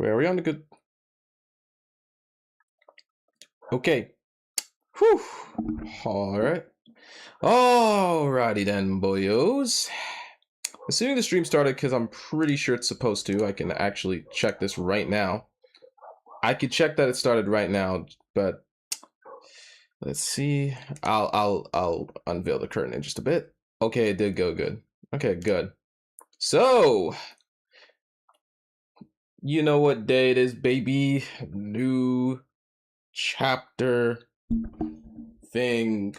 Wait, are we on the good? Okay. Whew. All right. Alrighty then, boyos. Assuming the stream started, because I'm pretty sure it's supposed to. I can actually check this right now. I could check that it started right now, but let's see. I'll unveil the curtain in just a bit. Okay, it did go good. Okay, good. So, you know what day it is, baby. New chapter thing.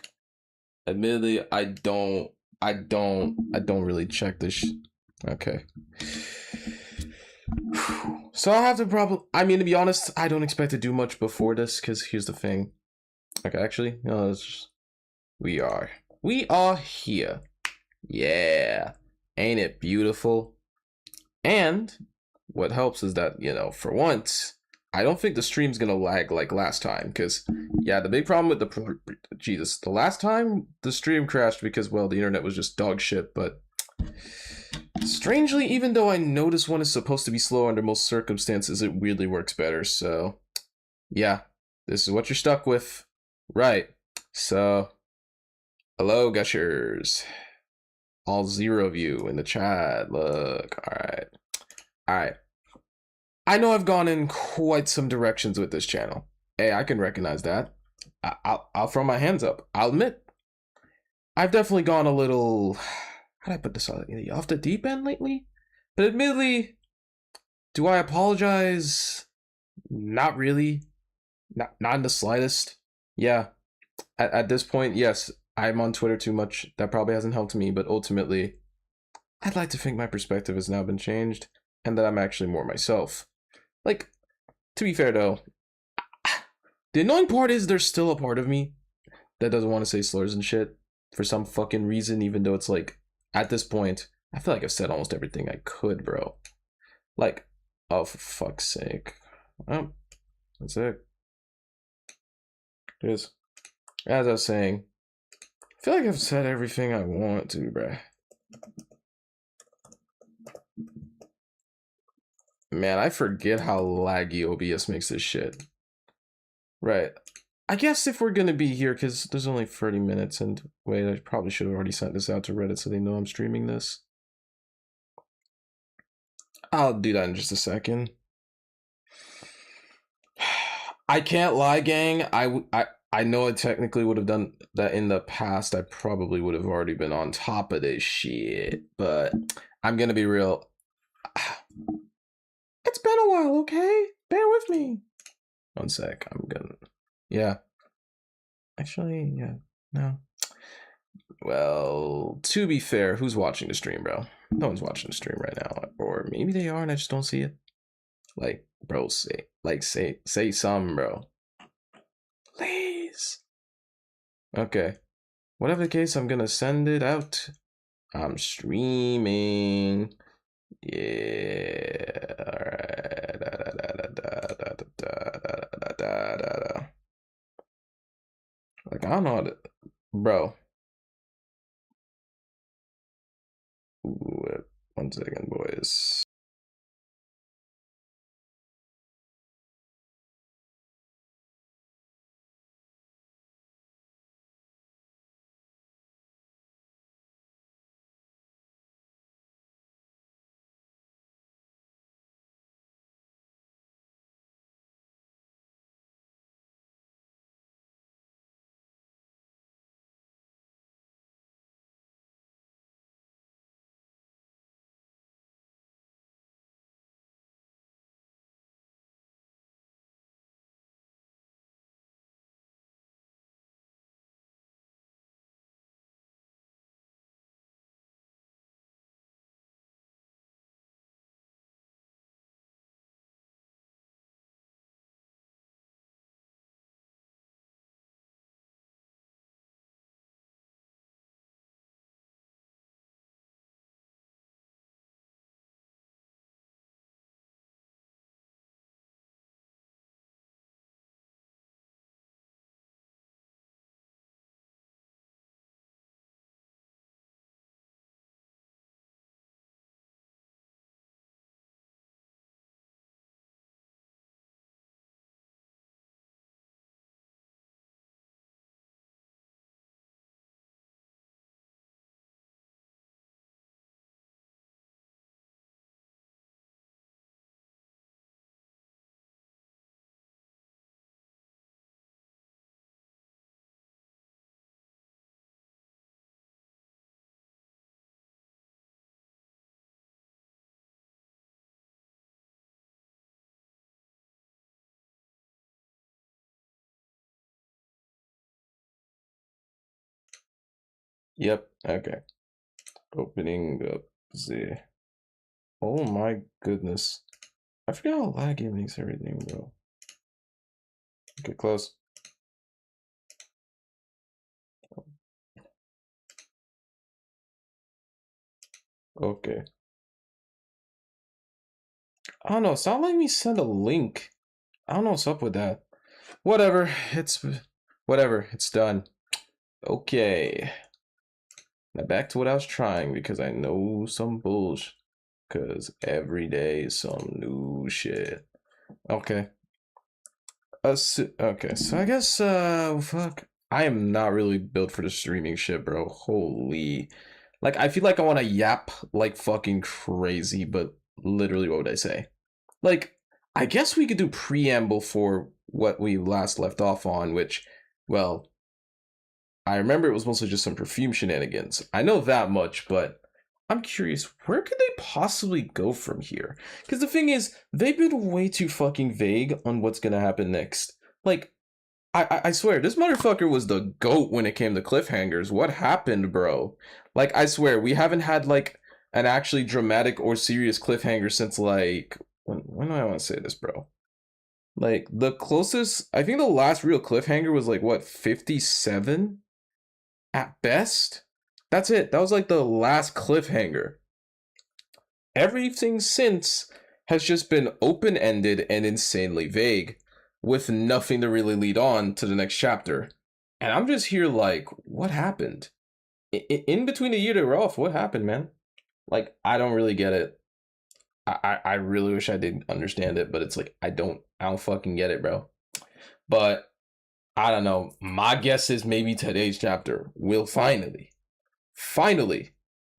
Admittedly, I don't really check this. Okay. So I have to to be honest, I don't expect to do much before this, because here's the thing. Okay, actually, no, we are here. Yeah. Ain't it beautiful? And what helps is that, for once, I don't think the stream's gonna lag like last time, because yeah, the big problem with the last time the stream crashed because, well, the internet was just dog shit. But strangely, even though I know this one is supposed to be slow under most circumstances, it weirdly works better. So yeah, this is what you're stuck with, right? So hello, gushers, all 0 of you in the chat. Look, all right. I know I've gone in quite some directions with this channel. Hey, I can recognize that. I'll throw my hands up. I'll admit, I've definitely gone a little, how do I put this on, off the deep end lately? But admittedly, do I apologize? Not really. Not in the slightest. Yeah, at this point, yes, I'm on Twitter too much. That probably hasn't helped me, but ultimately, I'd like to think my perspective has now been changed and that I'm actually more myself. Like, to be fair though, the annoying part is there's still a part of me that doesn't want to say slurs and shit for some fucking reason, even though it's like, at this point, I feel like I've said almost everything I could, bro. Like, oh, for fuck's sake. Oh, that's it. It is. As I was saying, I feel like I've said everything I want to, bruh. Man, I forget how laggy OBS makes this shit. Right. I guess if we're gonna be here, because there's only 30 minutes, and wait, I probably should have already sent this out to Reddit so they know I'm streaming this. I'll do that in just a second. I can't lie, gang. I know I technically would have done that in the past. I probably would have already been on top of this shit, but I'm gonna be real. It's been a while, okay? Bear with me. One sec. I'm gonna. Yeah. Actually, yeah. No. Well, to be fair, who's watching the stream, bro? No one's watching the stream right now. Or maybe they are and I just don't see it. Like, bro, say something, bro. Please. Okay. Whatever the case, I'm gonna send it out. I'm streaming. Yeah. Alright. Like, I don't know how to... Bro. Ooh, 1 second, boys. Yep. Okay. Opening up the. Oh my goodness. I forgot how laggy it makes everything, bro. Okay, close. Okay. I don't know. It's not letting me send a link. I don't know what's up with that. Whatever. Whatever. It's done. Okay. Now back to what I was trying because I know some bullshit. Because every day is some new shit. Okay. Okay, so I guess, fuck. I am not really built for the streaming shit, bro. Holy. Like, I feel like I want to yap like fucking crazy, but literally, what would I say? Like, I guess we could do preamble for what we last left off on, which, well, I remember it was mostly just some perfume shenanigans. I know that much, but I'm curious, where could they possibly go from here? Because the thing is, they've been way too fucking vague on what's gonna happen next. Like, I swear, this motherfucker was the GOAT when it came to cliffhangers. What happened, bro? Like, I swear, we haven't had, like, an actually dramatic or serious cliffhanger since, like, when do I want to say this, bro? Like, the closest, I think the last real cliffhanger was, like, what, 57? At best? That's it. That was, like, the last cliffhanger. Everything since has just been open-ended and insanely vague, with nothing to really lead on to the next chapter. And I'm just here like, what happened? In between the year they were off, what happened, man? Like, I don't really get it. I really wish I did understand it, but it's like, I don't fucking get it, bro. But, I don't know. My guess is maybe today's chapter will finally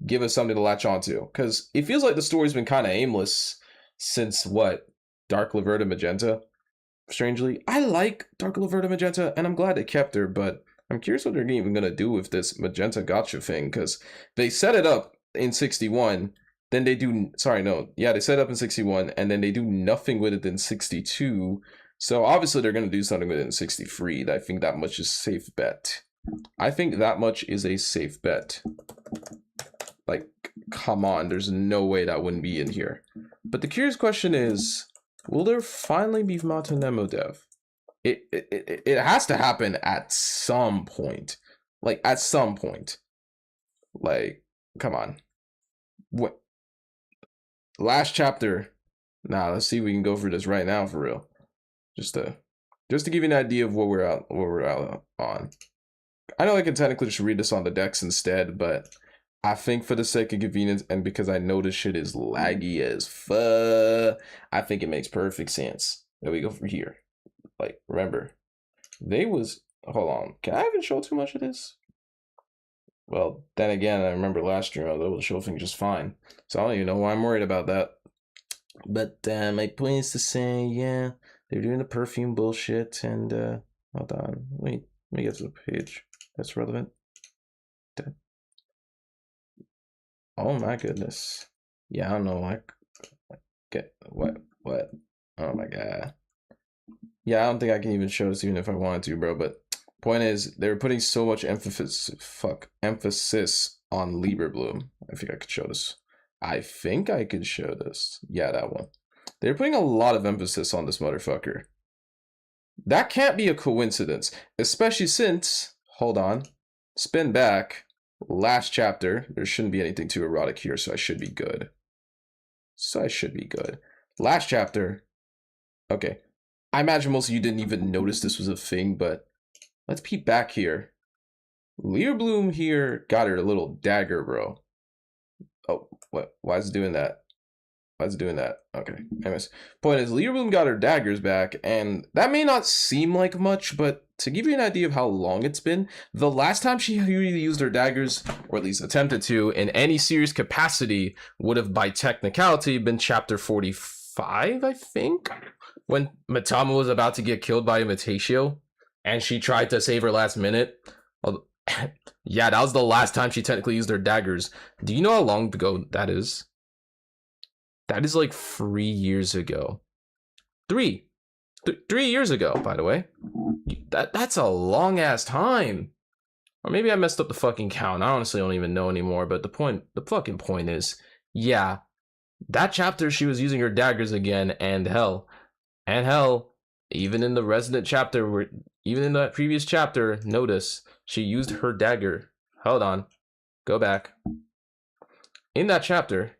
give us something to latch onto. Because it feels like the story's been kind of aimless since, what, Dark Laverta Magenta? Strangely, I like Dark Laverta Magenta, and I'm glad they kept her, but I'm curious what they're even going to do with this Magenta Gotcha thing, because they set it up in 61, then they do, sorry, no, yeah, they set it up in 61, and then they do nothing with it in 62, so obviously they're going to do something with it in 63. I think that much is safe bet. I think that much is a safe bet. Like, come on, there's no way that wouldn't be in here. But the curious question is, will there finally be MataNemo dev? It has to happen at some point. Like, at some point. Like, come on. What? Last chapter. Nah, let's see if we can go for this right now for real. Just to give you an idea of what we're out on. I know I can technically just read this on the decks instead, but I think for the sake of convenience and because I know this shit is laggy as fuck, I think it makes perfect sense that we go from here. Like, remember, hold on, can I even show too much of this? Well, then again, I remember last year I was able to show things just fine, so I don't even know why I'm worried about that. But my point is to say, yeah, they're doing the perfume bullshit, and hold on, let me get to the page that's relevant. Oh my goodness. Yeah, I don't know. I get what? Oh my god. Yeah, I don't think I can even show this even if I wanted to, bro. But point is, they were putting so much emphasis on Lieberbloom. I think I could show this. I think I could show this. Yeah, that one. They're putting a lot of emphasis on this motherfucker. That can't be a coincidence, especially since, hold on, spin back. Last chapter, there shouldn't be anything too erotic here, so I should be good. Last chapter, okay. I imagine most of you didn't even notice this was a thing, but let's peep back here. Lieberbloom here got her a little dagger, bro. Oh, what? Why is it doing that? Okay. Anyways, point is, Lieberbloom got her daggers back, and that may not seem like much, but to give you an idea of how long it's been, the last time she really used her daggers, or at least attempted to, in any serious capacity, would have, by technicality, been chapter 45, I think? When Matama was about to get killed by Imitatio, and she tried to save her last minute. Yeah, that was the last time she technically used her daggers. Do you know how long ago that is? That is like 3 years ago. 3 years ago, by the way. That's a long ass time. Or maybe I messed up the fucking count. I honestly don't even know anymore. But the fucking point is, yeah, that chapter she was using her daggers again, and hell, even in the Resident chapter, even in that previous chapter, notice she used her dagger. Hold on, go back. In that chapter,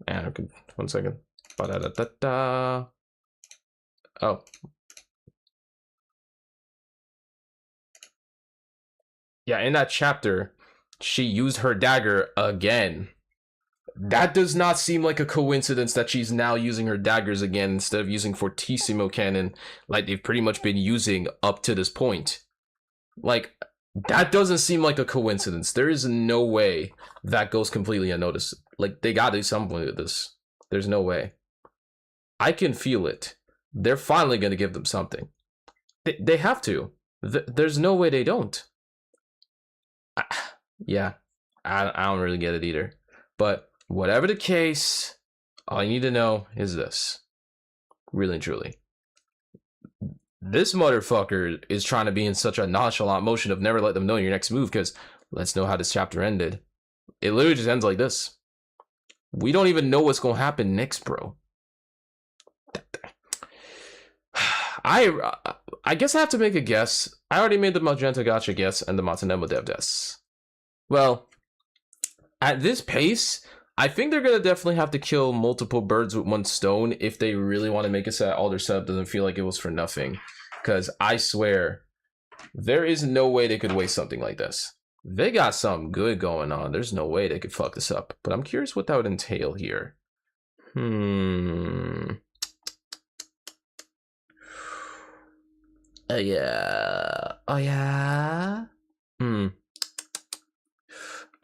and okay, 1 second. Ba-da-da-da-da. Oh. Yeah, in that chapter, she used her dagger again. That does not seem like a coincidence that she's now using her daggers again instead of using Fortissimo Cannon like they've pretty much been using up to this point. Like, that doesn't seem like a coincidence. There is no way that goes completely unnoticed. Like, they gotta do something with this. There's no way. I can feel it. They're finally gonna give them something. They have to. There's no way they don't. Yeah, I don't really get it either. But whatever the case, all you need to know is this. Really and truly. This motherfucker is trying to be in such a nonchalant motion of never let them know your next move, because let's know how this chapter ended. It literally just ends like this. We don't even know what's going to happen next, bro. I guess I have to make a guess. I already made the Magenta Gacha guess and the MataNemo dev guess. Well, at this pace, I think they're going to definitely have to kill multiple birds with one stone if they really want to make it so that all their setup doesn't feel like it was for nothing. Because I swear, there is no way they could waste something like this. They got something good going on. There's no way they could fuck this up. But I'm curious what that would entail here. Oh yeah.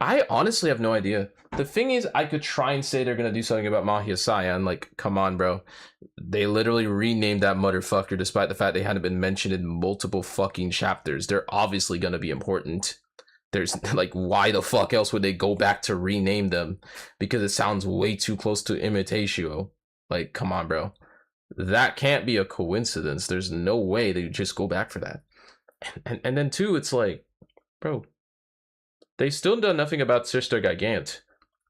I honestly have no idea. The thing is, I could try and say they're gonna do something about Mahia Cyan. Like, come on, bro. They literally renamed that motherfucker despite the fact they hadn't been mentioned in multiple fucking chapters. They're obviously gonna be important. There's, like, why the fuck else would they go back to rename them? Because it sounds way too close to Imitatio. Like, come on, bro. That can't be a coincidence. There's no way they would just go back for that. And then too, it's like, bro, they still done nothing about Sister Gigant.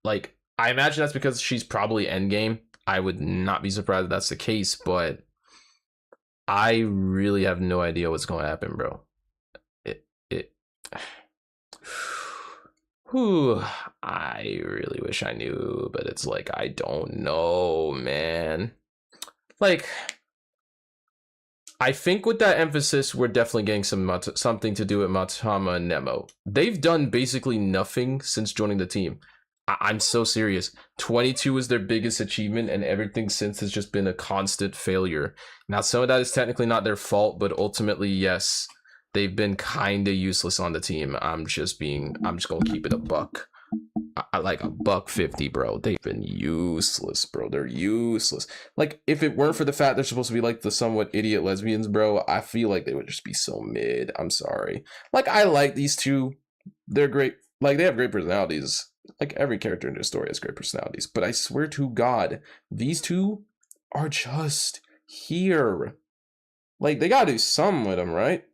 Like, I imagine that's because she's probably endgame. I would not be surprised if that's the case, but I really have no idea what's going to happen, bro. Whew, I really wish I knew, but it's like, I don't know, man. Like, I think with that emphasis, we're definitely getting something to do with MataNemo. They've done basically nothing since joining the team. I'm so serious. 22 is their biggest achievement, and everything since has just been a constant failure. Now, some of that is technically not their fault, but ultimately, yes, they've been kind of useless on the team. I'm just gonna keep it a buck. I like $1.50, bro. They've been useless, bro. They're useless. Like, if it weren't for the fact they're supposed to be like the somewhat idiot lesbians, bro, I feel like they would just be so mid. I'm sorry. Like, I like these two. They're great. Like, they have great personalities. Like, every character in their story has great personalities. But I swear to God, these two are just here. Like, they gotta do something with them, right?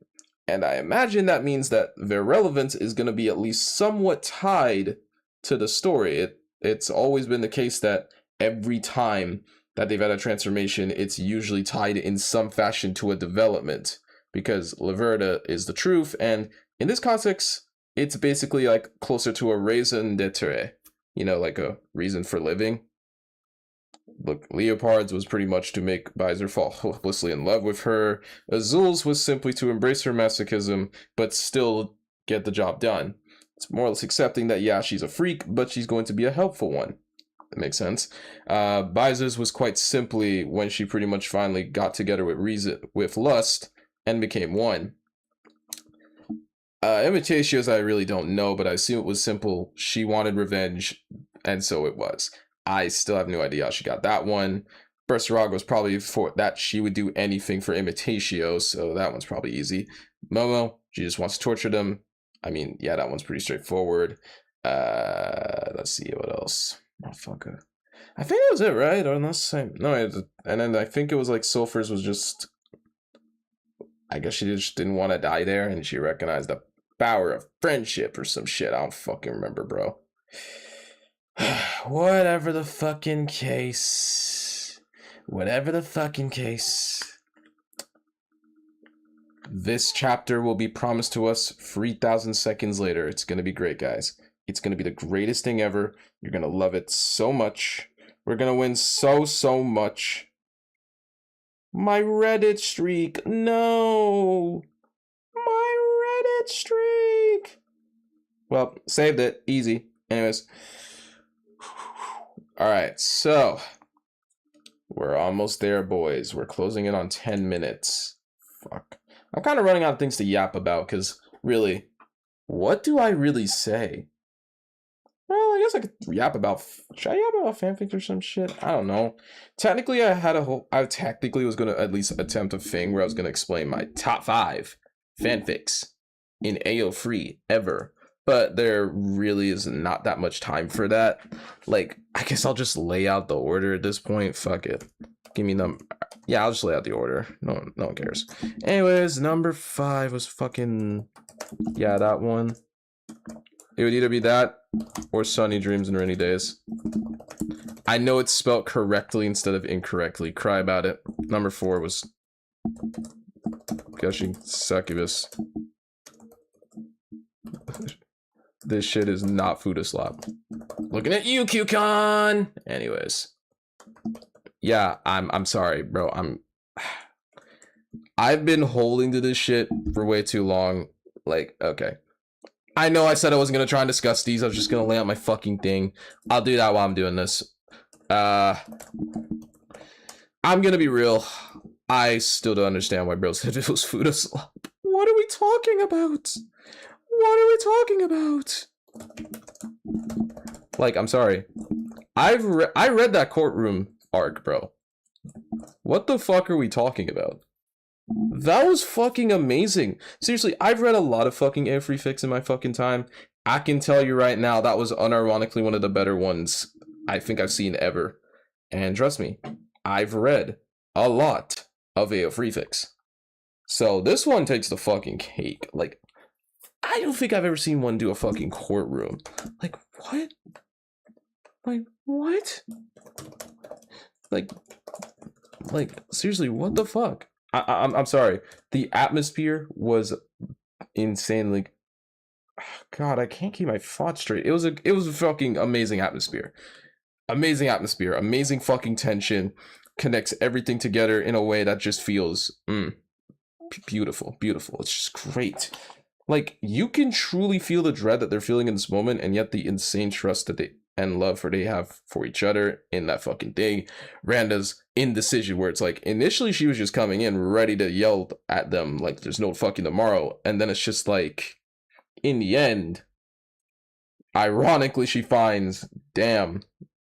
And I imagine that means that their relevance is gonna be at least somewhat tied to the story. It's always been the case that every time that they've had a transformation, it's usually tied in some fashion to a development, because Laverda is the truth, and in this context, it's basically like closer to a raison d'etre, you know, like a reason for living. Look, Leopard's was pretty much to make Baiser fall hopelessly in love with her. Azul's was simply to embrace her masochism, but still get the job done. It's more or less accepting that, yeah, she's a freak, but she's going to be a helpful one. That makes sense. Baiser's was quite simply when she pretty much finally got together with lust and became one. Imitatio's I really don't know, but I assume it was simple. She wanted revenge, and so it was. I still have no idea how she got that one. Berserag was probably for that she would do anything for Imitatio, so that one's probably easy. Momo, she just wants to torture them. I mean, yeah, that one's pretty straightforward. Let's see what else. Motherfucker. I think that was it, right? Or unless and then I think it was like Sulfur's was just, I guess she just didn't want to die there, and she recognized that power of friendship or some shit. I don't fucking remember, bro. Whatever the fucking case. Whatever the fucking case. This chapter will be promised to us 3,000 seconds later. It's going to be great, guys. It's going to be the greatest thing ever. You're going to love it so much. We're going to win so much. My Reddit streak. No. My Reddit streak. Well, saved it. Easy. Anyways. Alright, so. We're almost there, boys. We're closing in on 10 minutes. Fuck. I'm kind of running out of things to yap about, because, really, what do I really say? Well, I guess I could yap about... Should I yap about fanfics or some shit? I don't know. Technically, I technically was going to at least attempt a thing where I was going to explain my top 5 fanfics in AO free ever. But there really is not that much time for that. Like, I guess I'll just lay out the order at this point. Fuck it. Give me them. Yeah, I'll just lay out the order. No one cares. Anyways, number 5 was fucking... Yeah, that one. It would either be that or Sunny Dreams and Rainy Days. I know it's spelled correctly instead of incorrectly. Cry about it. Number 4 was Gushing Succubus. This shit is not Fuda Slop. Looking at you, Q-Con! Anyways. Yeah, I'm sorry, bro. I've been holding to this shit for way too long. Like, okay. I know I said I wasn't gonna try and discuss these. I was just gonna lay out my fucking thing. I'll do that while I'm doing this. I'm gonna be real. I still don't understand why bro said it was Fuda Slop. What are we talking about? What are we talking about? Like, I'm sorry. I read that courtroom arc, bro. What the fuck are we talking about? That was fucking amazing. Seriously, I've read a lot of fucking AO3 fics in my fucking time. I can tell you right now, that was unironically one of the better ones I think I've seen ever. And trust me, I've read a lot of AO3 fics. So this one takes the fucking cake. Like, I don't think I've ever seen one do a fucking courtroom. Like, what? Like, what? Like, seriously, what the fuck? I'm sorry. The atmosphere was insanely... God, I can't keep my thoughts straight. It was a fucking amazing atmosphere. Amazing atmosphere. Amazing fucking tension. Connects everything together in a way that just feels... beautiful. Beautiful. It's just great. Like, you can truly feel the dread that they're feeling in this moment, and yet the insane trust that they and love they have for each other in that fucking thing. Randa's indecision, where it's like, initially she was just coming in ready to yell at them like there's no fucking tomorrow, and then it's just like, in the end, ironically she finds, damn,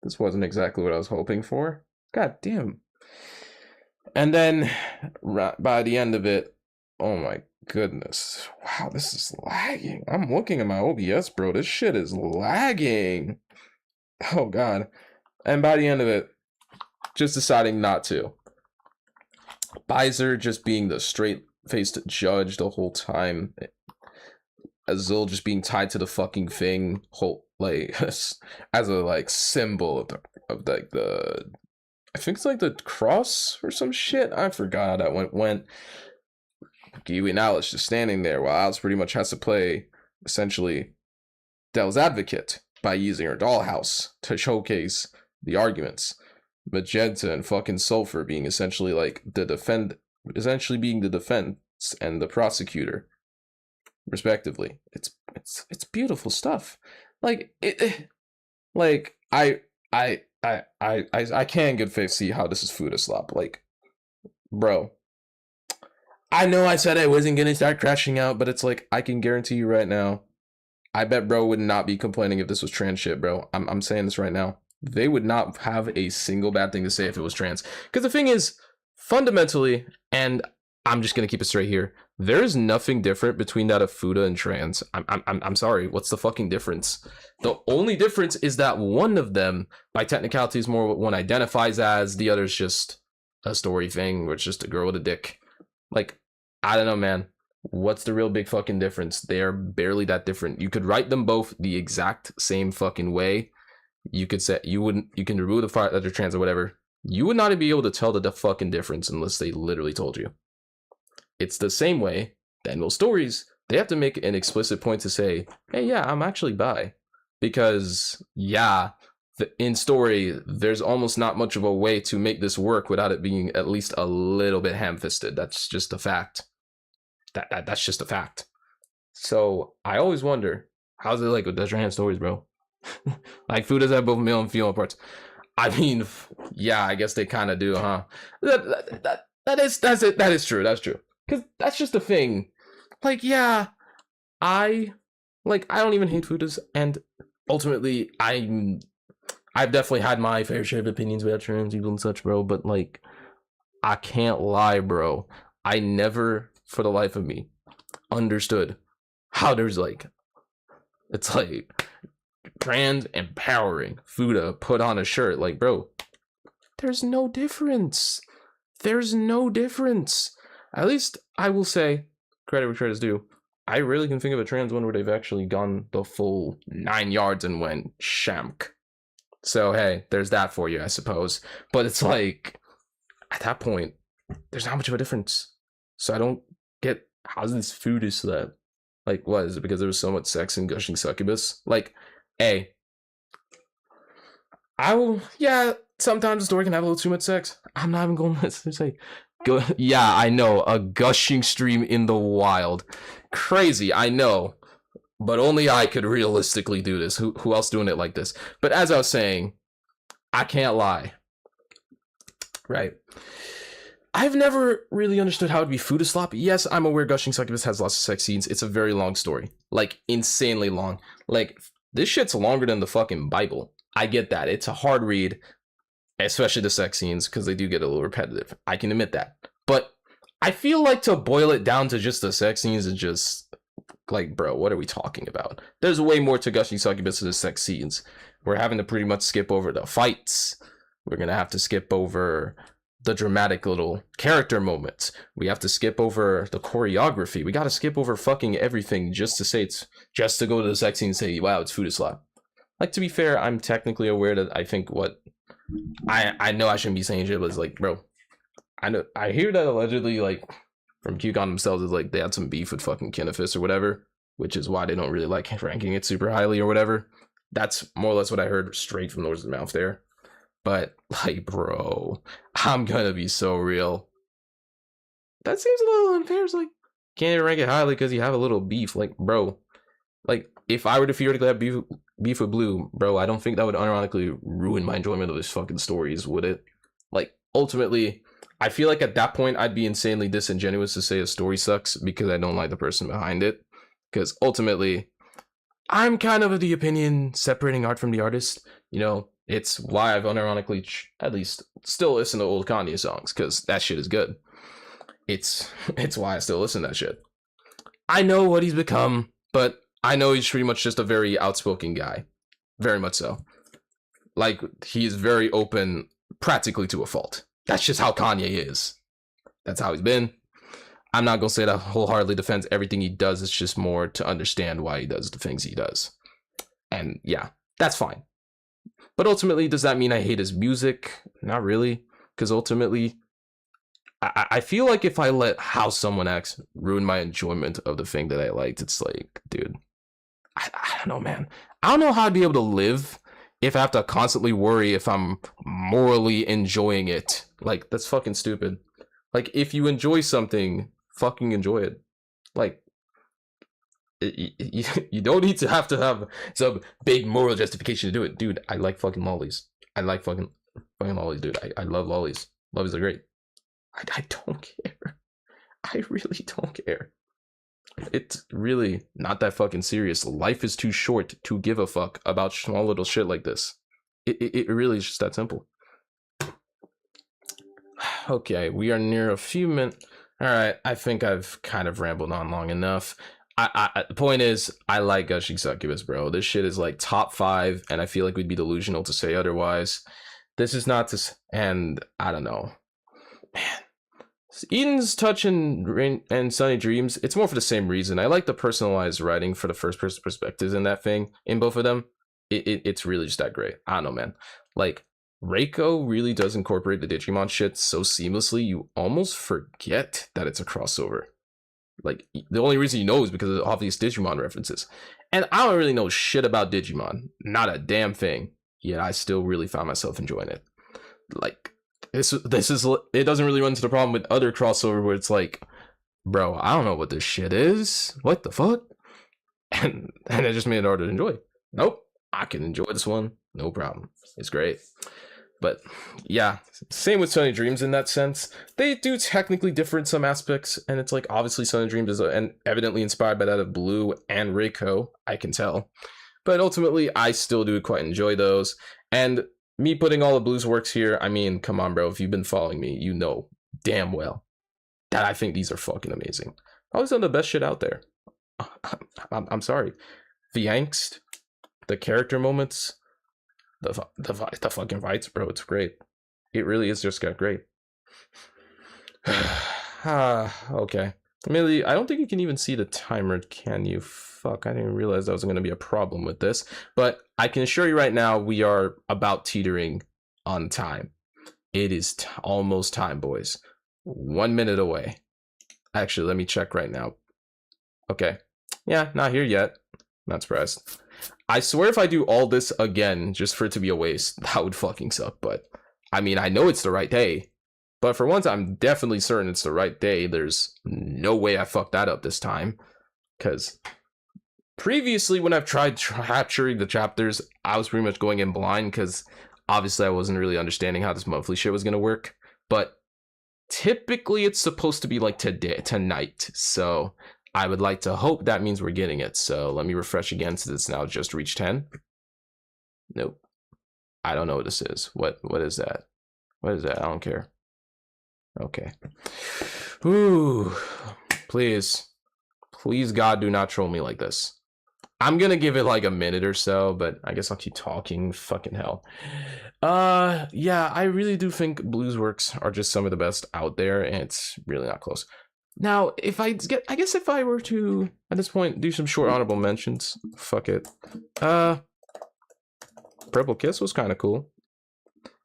this wasn't exactly what I was hoping for. God damn. And then, by the end of it, oh my goodness. Wow, this is lagging. I'm looking at my OBS, bro. This shit is lagging. Oh, God. And by the end of it, just deciding not to. Bizer just being the straight-faced judge the whole time. Azul just being tied to the fucking thing. Like, as a, like, symbol of like, the... I think it's, like, the cross or some shit. I forgot how that went. Kiwi and Alice just standing there while Alice pretty much has to play, essentially, devil's advocate by using her dollhouse to showcase the arguments. Magenta and fucking Sulfur being essentially like being the defense and the prosecutor, respectively. It's beautiful stuff. Like like I can't in good faith see how this is Fuda Slop. Like, bro. I know I said I wasn't gonna start crashing out, but it's like, I can guarantee you right now, I bet bro would not be complaining if this was trans shit, bro. I'm saying this right now. They would not have a single bad thing to say if it was trans. Because the thing is, fundamentally, and I'm just gonna keep it straight here, there is nothing different between that of Fuda and trans. I'm sorry, what's the fucking difference? The only difference is that one of them, by technicality, is more what one identifies as, the other's just a story thing, where it's just a girl with a dick. Like, I don't know, man. What's the real big fucking difference? They are barely that different. You could write them both the exact same fucking way. You could say you can remove the fact that they're trans or whatever. You would not be able to tell the fucking difference unless they literally told you. It's the same way that in those stories, they have to make an explicit point to say, hey, yeah, I'm actually bi. Because, yeah, in story, there's almost not much of a way to make this work without it being at least a little bit ham-fisted. That's just a fact. That's just a fact. So I always wonder, how's it like with the trans stories, bro? Like, food does have both male and female parts. I mean, yeah, I guess they kind of do, huh? That is true. That's true. Because that's just a thing. Like, yeah, I don't even hate food, and ultimately, I've definitely had my fair share of opinions about trans people and such, bro. But like, I can't lie, bro. I never, for the life of me, understood how there's like, it's like trans empowering Fuda put on a shirt. Like, bro, there's no difference. There's no difference. At least I will say, credit where credit's due, I really can think of a trans one where they've actually gone the full 9 yards and went shamk. So hey, there's that for you, I suppose. But it's like, at that point, there's not much of a difference. So I don't get, how's this food is that? Like, what is it? Because there was so much sex in Gushing Succubus? Like, hey, yeah, sometimes the story can have a little too much sex. I'm not even going to say, yeah, I know, a gushing stream in the wild. Crazy, I know. But only I could realistically do this. Who else doing it like this? But as I was saying, I can't lie. Right. I've never really understood how it'd be food sloppy. Yes, I'm aware Gushing Succubus has lots of sex scenes. It's a very long story. Like, insanely long. Like, this shit's longer than the fucking Bible. I get that. It's a hard read, especially the sex scenes, because they do get a little repetitive. I can admit that. But I feel like to boil it down to just the sex scenes is just, like, bro, what are we talking about? There's way more to Gushing Succubus than the sex scenes. We're having to pretty much skip over the fights. We're going to have to skip over the dramatic little character moments. We have to skip over the choreography. We got to skip over fucking everything just to say it's, just to go to the sex scene and say, wow, it's food slap. Like, to be fair, I'm technically aware that I think what, I know I shouldn't be saying shit, but it's like, bro, I hear that allegedly, like, from QCon themselves, is like, they had some beef with fucking Kinefis or whatever, which is why they don't really like ranking it super highly or whatever. That's more or less what I heard straight from the horse's mouth there. But, like, bro, I'm gonna be so real. That seems a little unfair. It's like, can't even rank it highly because you have a little beef. Like, bro, like, if I were to theoretically have beef with Blue, bro, I don't think that would unironically ruin my enjoyment of his fucking stories, would it? Like, ultimately, I feel like at that point, I'd be insanely disingenuous to say a story sucks because I don't like the person behind it. Because ultimately, I'm kind of the opinion separating art from the artist, you know? It's why I've unironically, at least, still listen to old Kanye songs, because that shit is good. It's why I still listen to that shit. I know what he's become, but I know he's pretty much just a very outspoken guy. Very much so. Like, he's very open, practically to a fault. That's just how Kanye is. That's how he's been. I'm not gonna say that wholeheartedly defends everything he does. It's just more to understand why he does the things he does. And yeah, that's fine. But ultimately, does that mean I hate his music? Not really. Because ultimately, I feel like if I let how someone acts ruin my enjoyment of the thing that I liked, it's like, dude, I don't know, man. I don't know how I'd be able to live if I have to constantly worry if I'm morally enjoying it. Like, that's fucking stupid. Like, if you enjoy something, fucking enjoy it. Like, you don't need to have some big moral justification to do it. Dude, I like fucking lollies. I like fucking lollies, dude. I love lollies. Lollies are great. I don't care. I really don't care. It's really not that fucking serious. Life is too short to give a fuck about small little shit like this. It really is just that simple. Okay, we are near a few minutes. All right, I think I've kind of rambled on long enough. The point is, I like Gushing Succubus, bro. This shit is like top 5, and I feel like we'd be delusional to say otherwise. This is not to, and I don't know, man. Eden's Touch and Sunny Dreams, it's more for the same reason. I like the personalized writing for the first person perspectives in that thing, in both of them. It's really just that great. I don't know, man. Like, Reiko really does incorporate the Digimon shit so seamlessly, you almost forget that it's a crossover. Like, the only reason you know is because of obvious Digimon references. And I don't really know shit about Digimon. Not a damn thing. Yet I still really found myself enjoying it. Like, this is, it doesn't really run into the problem with other crossover where it's like, bro, I don't know what this shit is. What the fuck? And it just made it harder to enjoy. Nope. I can enjoy this one. No problem. It's great. But yeah, same with Sunny Dreams in that sense. They do technically differ in some aspects, and it's like obviously Sunny Dreams is evidently inspired by that of Blue and Reiko, I can tell. But ultimately, I still do quite enjoy those. And me putting all of Blue's works here, I mean, come on, bro. If you've been following me, you know damn well that I think these are fucking amazing. Probably some of the best shit out there. I'm sorry. The angst, the character moments, the fucking fights, bro. It's great. It really is just got great. Okay. Amelie, I don't think you can even see the timer, can you? Fuck, I didn't even realize that was going to be a problem with this. But I can assure you right now, we are about teetering on time. It is almost time, boys. 1 minute away. Actually, let me check right now. Okay. Yeah, not here yet. Not surprised. I swear if I do all this again, just for it to be a waste, that would fucking suck. But, I mean, I know it's the right day. But for once, I'm definitely certain it's the right day. There's no way I fucked that up this time. Because previously, when I've tried capturing the chapters, I was pretty much going in blind. Because obviously, I wasn't really understanding how this monthly shit was going to work. But typically, it's supposed to be like tonight. So I would like to hope that means we're getting it. So let me refresh again since it's now just reached 10. Nope. I don't know what this is. What is that? What is that? I don't care. Okay. Ooh. Please. Please, God, do not troll me like this. I'm gonna give it like a minute or so, but I guess I'll keep talking. Fucking hell. Yeah, I really do think Blue's works are just some of the best out there, and it's really not close. Now, if I guess if I were to, at this point, do some short honorable mentions, fuck it. Purple Kiss was kind of cool.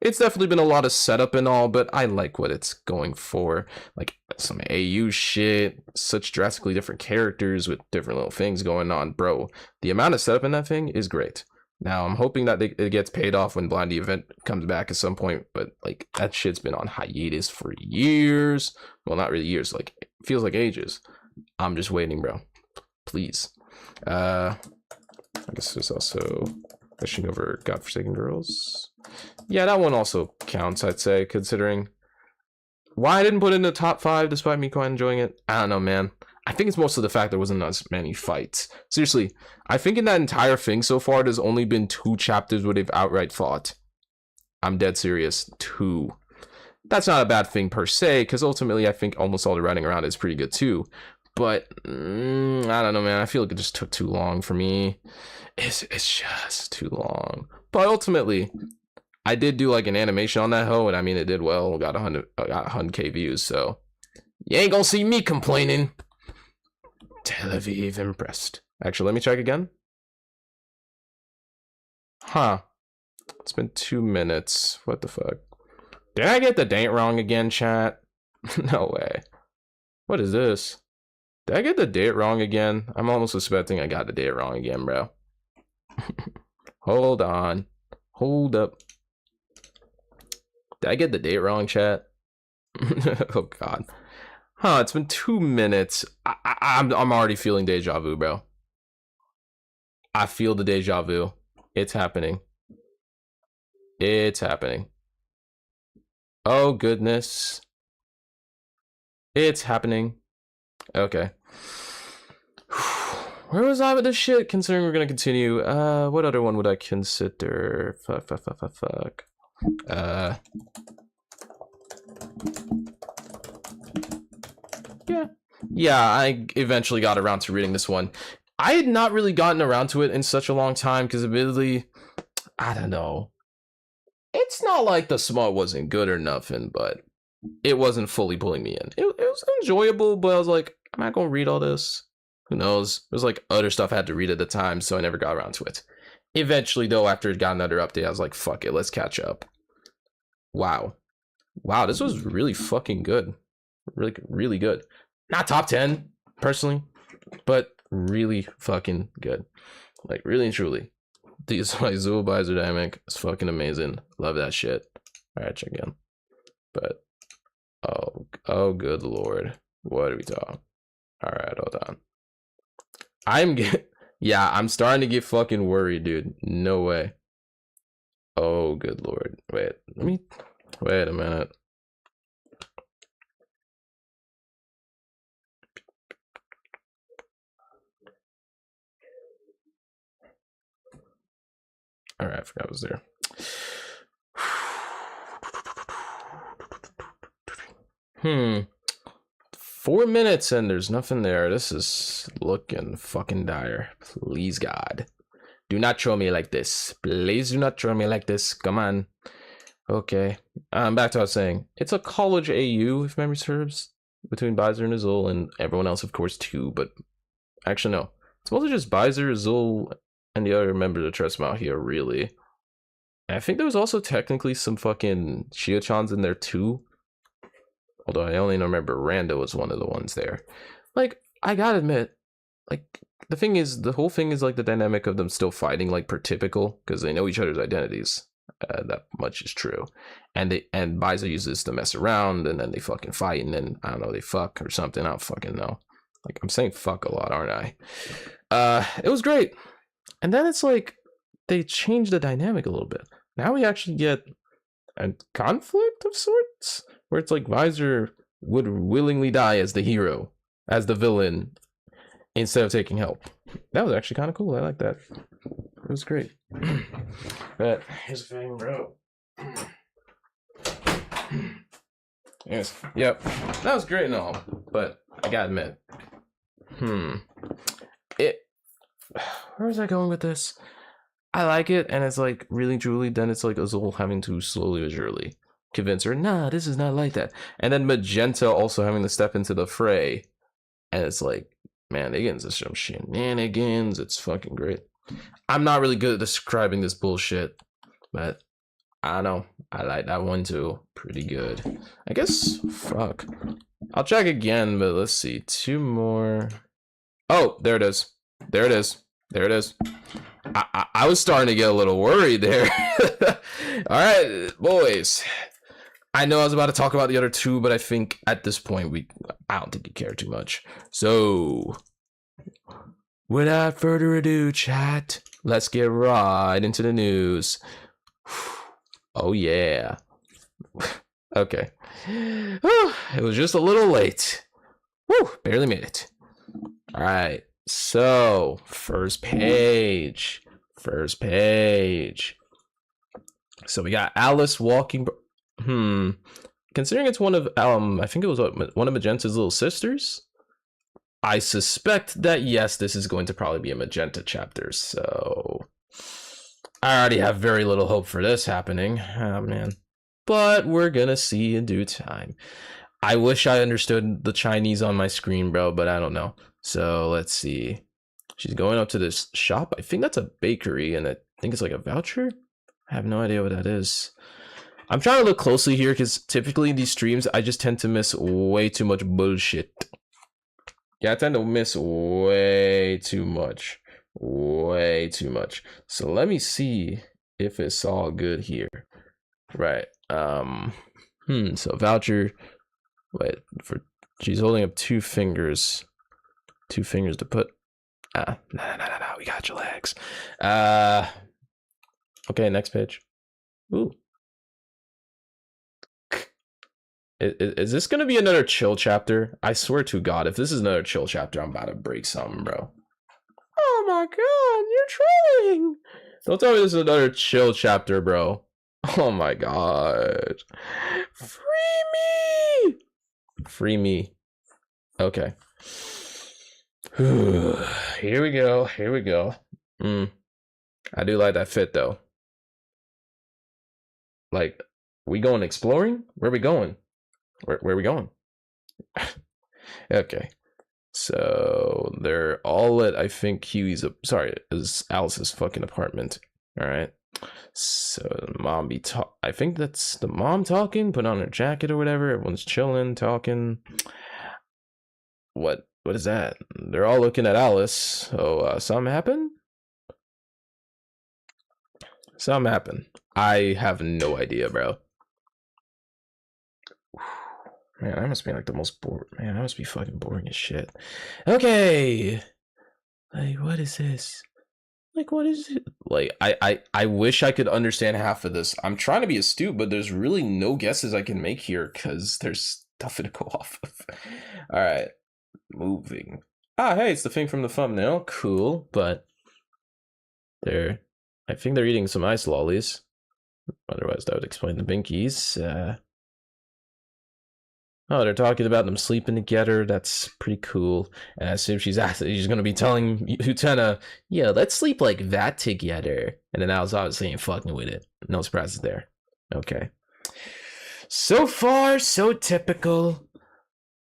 It's definitely been a lot of setup and all, but I like what it's going for. Like, some AU shit, such drastically different characters with different little things going on. Bro, the amount of setup in that thing is great. Now, I'm hoping that it gets paid off when Blindy Event comes back at some point, but, like, that shit's been on hiatus for years. Well, not really years, like, it feels like ages. I'm just waiting, bro. Please. I guess there's also Gushing Over Godforsaken Girls. Yeah, that one also counts, I'd say, considering why I didn't put it in the top 5 despite me quite enjoying it. I don't know, man. I think it's mostly the fact there wasn't as many fights. Seriously, I think in that entire thing so far, there's only been 2 chapters where they've outright fought. I'm dead serious. 2. That's not a bad thing per se, because ultimately I think almost all the writing around it is pretty good too. But, I don't know, man. I feel like it just took too long for me. It's just too long. But ultimately, I did do like an animation on that hoe, and I mean, it did well. Got 100K views, so you ain't gonna see me complaining. Tel Aviv impressed. Actually, let me check again. Huh. It's been 2 minutes. What the fuck? Did I get the date wrong again, chat? No way. What is this? Did I get the date wrong again? I'm almost suspecting I got the date wrong again, bro. Hold on. Hold up. Did I get the date wrong, chat? Oh, God. Huh, it's been 2 minutes. I'm already feeling deja vu, bro. I feel the deja vu. It's happening. It's happening. Oh, goodness. It's happening. Okay. Where was I with this shit? Considering we're gonna continue. What other one would I consider? Fuck. Yeah, I eventually got around to reading this one. I had not really gotten around to it in such a long time because admittedly, I don't know. It's not like the smart wasn't good or nothing, but it wasn't fully pulling me in. It was enjoyable, but I was like, I'm not gonna read all this. Who knows? There's like other stuff I had to read at the time, so I never got around to it. Eventually, though, after it got another update, I was like, fuck it, let's catch up. Wow. Wow, this was really fucking good. Really, really good. Not top 10, personally, but really fucking good. Like, really and truly. The Uogh Visor dynamic is fucking amazing. Love that shit. Alright, check again. But, oh, good lord. What are we talking? Alright, hold on. Yeah, I'm starting to get fucking worried, dude. No way. Oh, good lord. Wait a minute. Alright, I forgot I was there. 4 minutes and there's nothing there. This is looking fucking dire. Please, God. Do not troll me like this. Please do not troll me like this. Come on. Okay. Back to what I was saying. It's a college AU, if memory serves, between Visor and Azul, and everyone else, of course, too. But actually, no. It's mostly just Visor, Azul, and the other members of Trust out here, really. And I think there was also technically some fucking Shio-chans in there, too. Although I only remember Randa was one of the ones there. Like, I gotta admit, like, the thing is, the whole thing is like the dynamic of them still fighting, like, per typical, because they know each other's identities. That much is true. And Visor uses to mess around, and then they fucking fight, and then, I don't know, they fuck or something. I don't fucking know. Like, I'm saying fuck a lot, aren't I? It was great. And then it's like, they changed the dynamic a little bit. Now we actually get a conflict of sorts, where it's like Visor would willingly die as the hero, as the villain, instead of taking help. That was actually kind of cool. I like that. It was great. But here's the thing, bro. Yes. Yep. That was great and all, but I gotta admit, where was I going with this? I like it, and it's like really truly. Then it's like Azul having to slowly but surely convince her, nah, this is not like that. And then Magenta also having to step into the fray, and it's like, man, they get into some shenanigans. It's fucking great. I'm not really good at describing this bullshit, but I don't know. I like that one too. Pretty good. I guess, fuck. I'll check again, but let's see. 2 more. Oh, there it is. There it is. There it is. I was starting to get a little worried there. All right, boys. I know I was about to talk about the other 2, but I think at this point, I don't think you care too much. So, without further ado, chat, let's get right into the news. Oh, yeah. Okay. It was just a little late. Woo, barely made it. All right. So, first page. So we got Alice walking. Considering it's one of I think it was one of Magenta's little sisters. I suspect that yes, this is going to probably be a Magenta chapter. So I already have very little hope for this happening. Oh man. But we're gonna see in due time. I wish I understood the Chinese on my screen, bro, but I don't know. So let's see. She's going up to this shop. I think that's a bakery, and I think it's like a voucher. I have no idea what that is. I'm trying to look closely here because typically in these streams, I just tend to miss way too much bullshit. Yeah, I tend to miss way too much. Way too much. So let me see if it's all good here. Right. So voucher. Wait, she's holding up 2 fingers. 2 fingers to put. No, we got your legs. Okay, next page. Ooh. Is this gonna be another chill chapter? I swear to God, if this is another chill chapter, I'm about to break something, bro. Oh my God, you're trolling! Don't tell me this is another chill chapter, bro. Oh my God. Free me! Free me. Okay. Here we go. Here we go. I do like that fit though. Like, we going exploring? Where are we going? Where are we going? Okay. So they're all at, I think, Huey's, sorry, is Alice's fucking apartment. All right. So mom I think that's the mom talking, put on her jacket or whatever. Everyone's chilling, talking. What is that? They're all looking at Alice. Oh, something happened? Something happened. I have no idea, bro. Man, I must be like the most bored. Man, I must be fucking boring as shit. Okay. Like, what is this? Like, what is it? Like, I wish I could understand half of this. I'm trying to be astute, but there's really no guesses I can make here because there's nothing to go off of. All right. Moving. Ah, hey, it's the thing from the thumbnail. Cool, but I think they're eating some ice lollies. Otherwise, that would explain the binkies. Oh, they're talking about them sleeping together. That's pretty cool. And I assume she's going to be telling Utena, yeah, let's sleep like that together. And then I was obviously ain't fucking with it. No surprises there. Okay. So far, so typical.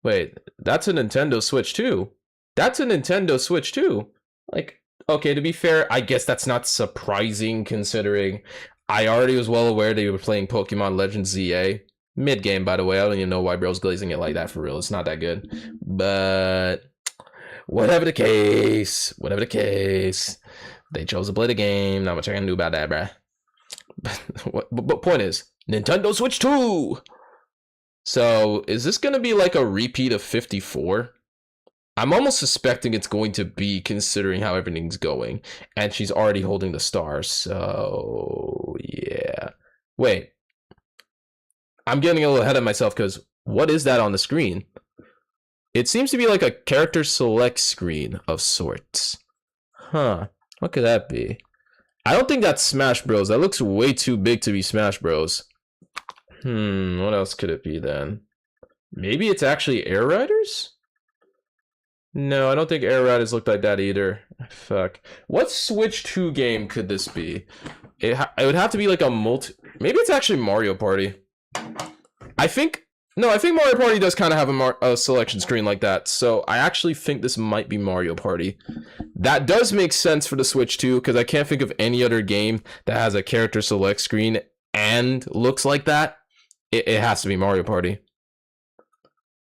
Wait, that's a Nintendo Switch too. That's a Nintendo Switch too. Like, okay, to be fair, I guess that's not surprising considering I already was well aware they were playing Pokemon Legends ZA. Mid-game, by the way. I don't even know why bro's glazing it like that for real. It's not that good. But whatever the case, they chose to play the game. Not much I can do about that, bruh. But point is, Nintendo Switch 2! So, is this going to be like a repeat of 54? I'm almost suspecting it's going to be, considering how everything's going. And she's already holding the star, so yeah. Wait. I'm getting a little ahead of myself because what is that on the screen? It seems to be like a character select screen of sorts. Huh. What could that be? I don't think that's Smash Bros. That looks way too big to be Smash Bros. What else could it be then? Maybe it's actually Air Riders? No, I don't think Air Riders look like that either. Fuck. What Switch 2 game could this be? It would have to be like a Maybe it's actually Mario Party. I think Mario Party does kind of have a selection screen like that, so I actually think this might be Mario Party. That does make sense for the Switch 2, because I can't think of any other game that has a character select screen and looks like that. It has to be Mario Party.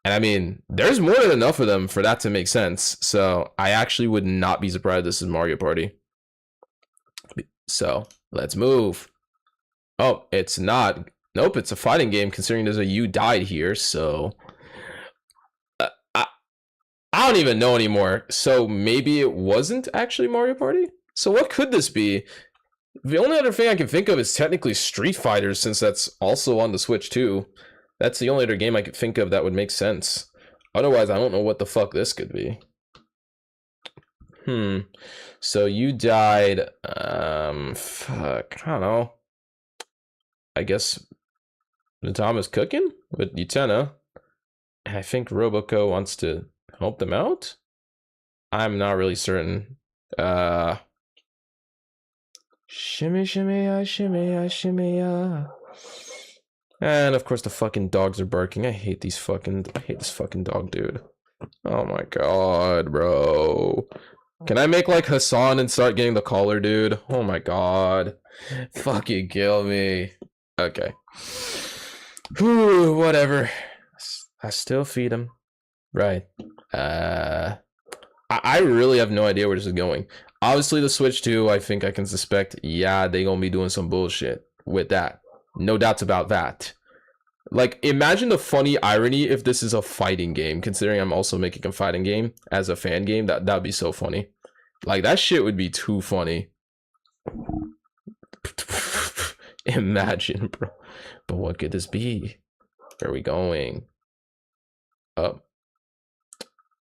And I mean, there's more than enough of them for that to make sense, so I actually would not be surprised this is Mario Party. So, let's move. Oh, it's not. Nope, it's a fighting game considering there's a you died here, so I don't even know anymore. So maybe it wasn't actually Mario Party? So what could this be? The only other thing I can think of is technically Street Fighter, since that's also on the Switch too. That's the only other game I could think of that would make sense. Otherwise, I don't know what the fuck this could be. So you died, fuck, I don't know. I guess Natama's cooking with Utena. I think Roboco wants to help them out. I'm not really certain. Shimmy, shimmy, shimmy, shimmy. And of course the fucking dogs are barking. I hate this fucking dog, dude. Oh my god, bro. Can I make like Hassan and start getting the collar, dude? Oh my god. Fucking kill me. Okay. Whew, whatever. I still feed him. Right. I really have no idea where this is going. Obviously, the Switch 2, I think I can suspect, yeah, they gonna be doing some bullshit with that. No doubts about that. Like, imagine the funny irony if this is a fighting game, considering I'm also making a fighting game as a fan game. That'd be so funny. Like, that shit would be too funny. Imagine, bro. But what could this be? Where are we going? Up.